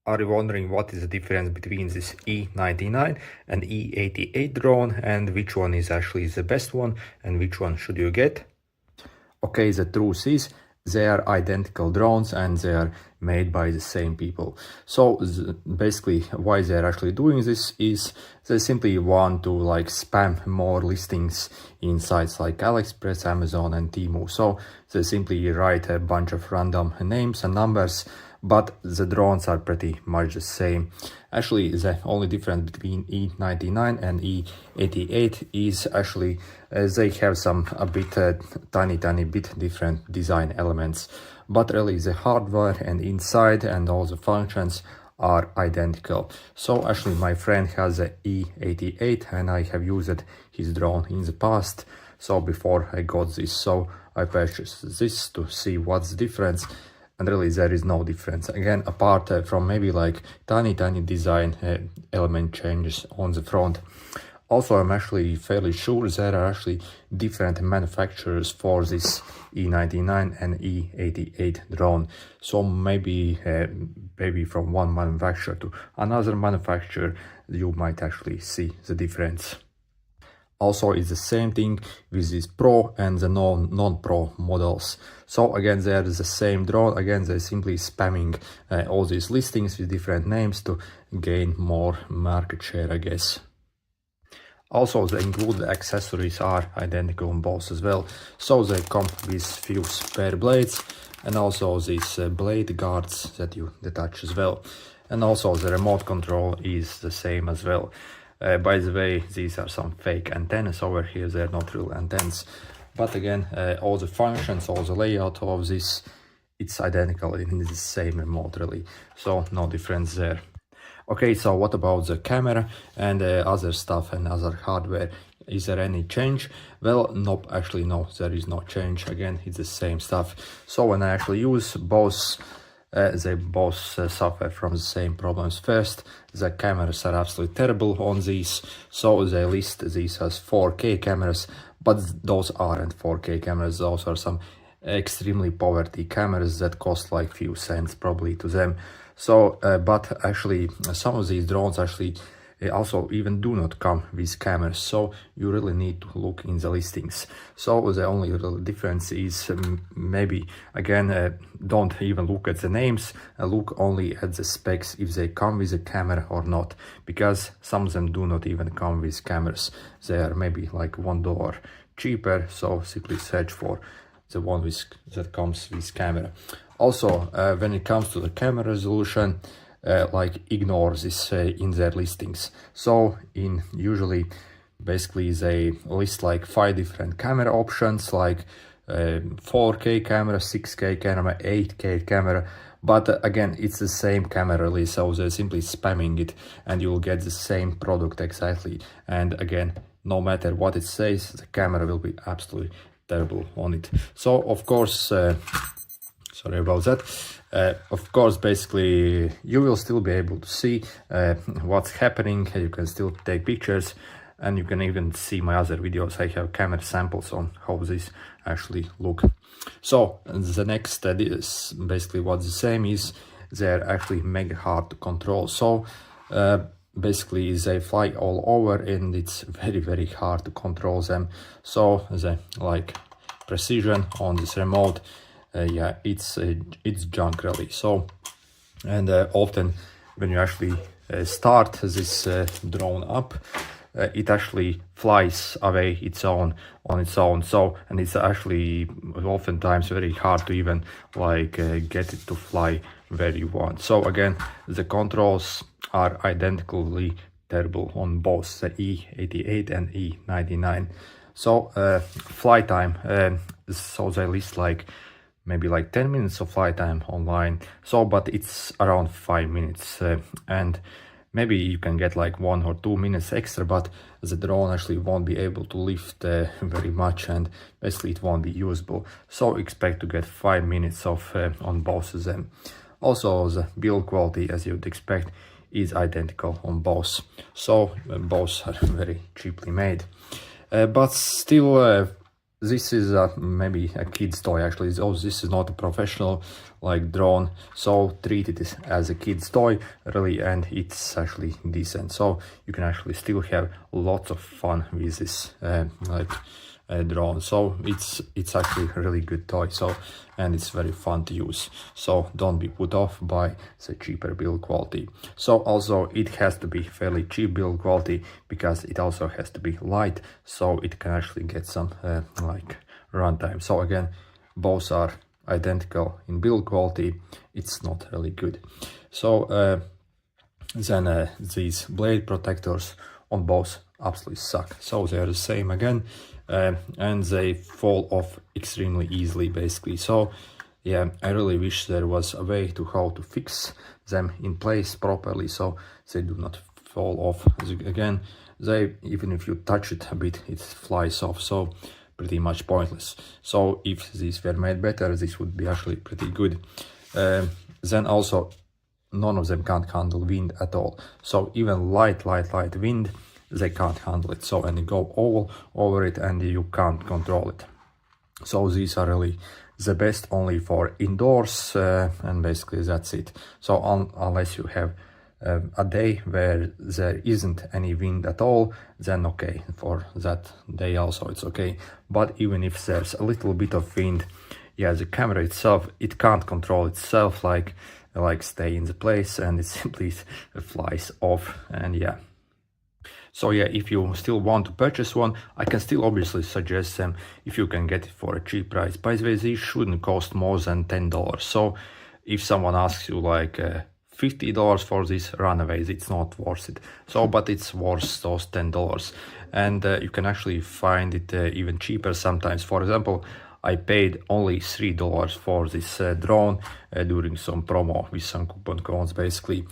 Are you wondering what is the difference between this E99 and E88 drone, and which one is actually the best one and which one should you get? Okay, the truth is they are identical drones and they are made by the same people. So basically why they are actually doing this is they simply want to like spam more listings in sites like AliExpress, Amazon and Temu. So they simply write a bunch of random names and numbers, but the drones are pretty much the same. Actually, the only difference between E99 and E88 is actually they have some a bit tiny bit different design elements, but really the hardware and inside and all the functions are identical. So actually my friend has a E88 and I have used his drone in the past. So before I got this, so I purchased this to see what's the difference. And really there is no difference, again, apart from maybe like tiny design element changes on the front. Also, I'm actually fairly sure there are actually different manufacturers for this E99 and E88 drone. So maybe from one manufacturer to another manufacturer, you might actually see the difference. Also, it's the same thing with this Pro and the non-Pro models. So again, there is the same drone. Again, they're simply spamming all these listings with different names to gain more market share, I guess. Also, the included accessories are identical on both as well. So they come with few spare blades and also these blade guards that you detach as well. And also the remote control is the same as well. By the way, these are some fake antennas over here, they're not real antennas. But again, all the functions, all the layout of this, it's identical in the same remote really. So no difference there. Okay, so what about the camera and other stuff and other hardware? Is there any change? Well, nope, actually no, there is no change. Again, it's the same stuff. So when I actually use both, they both suffer from the same problems. First, the cameras are absolutely terrible on these. So they list these as 4K cameras, but those aren't 4K cameras. Those are some extremely poverty cameras that cost like few cents probably to them. So, but actually some of these drones actually also even do not come with cameras, so you really need to look in the listings. So the only real difference is maybe again don't even look at the names, look only at the specs if they come with a camera or not, because some of them do not even come with cameras. They are maybe like $1 cheaper, so simply search for the one that comes with camera. Also, when it comes to the camera resolution, like ignore this in their listings. So in usually basically they list like 5 different camera options, like 4K camera, 6K camera, 8K camera, but again it's the same camera really, so they're simply spamming it and you'll get the same product exactly. And again, no matter what it says, the camera will be absolutely terrible on it. So of course, sorry about that. Of course, basically, you will still be able to see what's happening. You can still take pictures and you can even see my other videos. I have camera samples on how these actually look. So the next is basically what's the same is they're actually mega hard to control. So basically they fly all over and it's very hard to control them. So the like precision on this remote, yeah, it's junk really. So and often when you actually start this drone up, it actually flies away on its own. So and it's actually oftentimes very hard to even like get it to fly where you want. So again, the controls are identically terrible on both the E88 and E99. So flight time, so they list like maybe like 10 minutes of flight time online, so but it's around 5 minutes, and maybe you can get like 1 or 2 minutes extra, but the drone actually won't be able to lift very much and basically it won't be usable. So expect to get 5 minutes of on both of them. Also the build quality, as you'd expect, is identical on both, so both are very cheaply made, but still this is maybe a kid's toy actually. So this is not a professional like drone, so treat it as a kid's toy really, and it's actually decent, so you can actually still have lots of fun with this drone. So it's actually a really good toy, so, and it's very fun to use, so don't be put off by the cheaper build quality. So also it has to be fairly cheap build quality because it also has to be light, so it can actually get some like runtime. So again, both are identical in build quality, it's not really good. So then these blade protectors on both absolutely suck, so they're the same again, and they fall off extremely easily basically. So yeah, I really wish there was a way to how to fix them in place properly so they do not fall off. Again, they, even if you touch it a bit, it flies off, so pretty much pointless. So if these were made better, this would be actually pretty good. Then also none of them can't handle wind at all, so even light wind they can't handle it, so and you go all over it and you can't control it. So these are really the best only for indoors, and basically that's it. So unless you have a day where there isn't any wind at all, then okay, for that day also it's okay. But even if there's a little bit of wind, yeah, the camera itself, it can't control itself, like stay in the place, and it simply flies off. And yeah, so yeah, if you still want to purchase one, I can still obviously suggest them if you can get it for a cheap price. By the way, these shouldn't cost more than $10. So if someone asks you like $50 for this, run away, it's not worth it. So, but it's worth those $10. And you can actually find it even cheaper sometimes. For example, I paid only $3 for this drone during some promo with some coupon codes basically.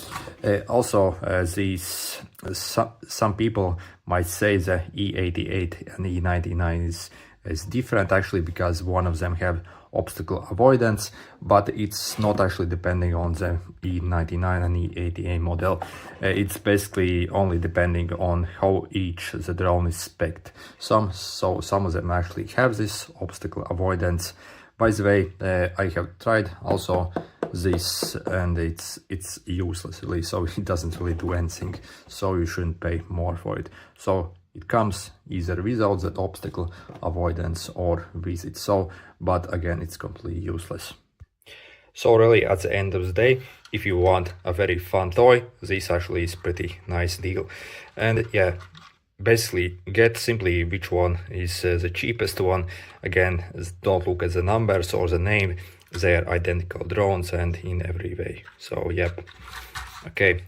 Also, these some people might say the E88 and E99 is different actually, because one of them have obstacle avoidance, but it's not actually depending on the E99 and E88 model. It's basically only depending on how each the drone is spec'd. So some of them actually have this obstacle avoidance. By the way, I have tried also this, and it's useless really, so it doesn't really do anything, so you shouldn't pay more for it. So it comes either without that obstacle avoidance or with it, so, but again, it's completely useless. So really, at the end of the day, if you want a very fun toy, this actually is pretty nice deal. And yeah, basically get simply which one is the cheapest one. Again, don't look at the numbers or the name, they're identical drones and in every way. So yep, okay.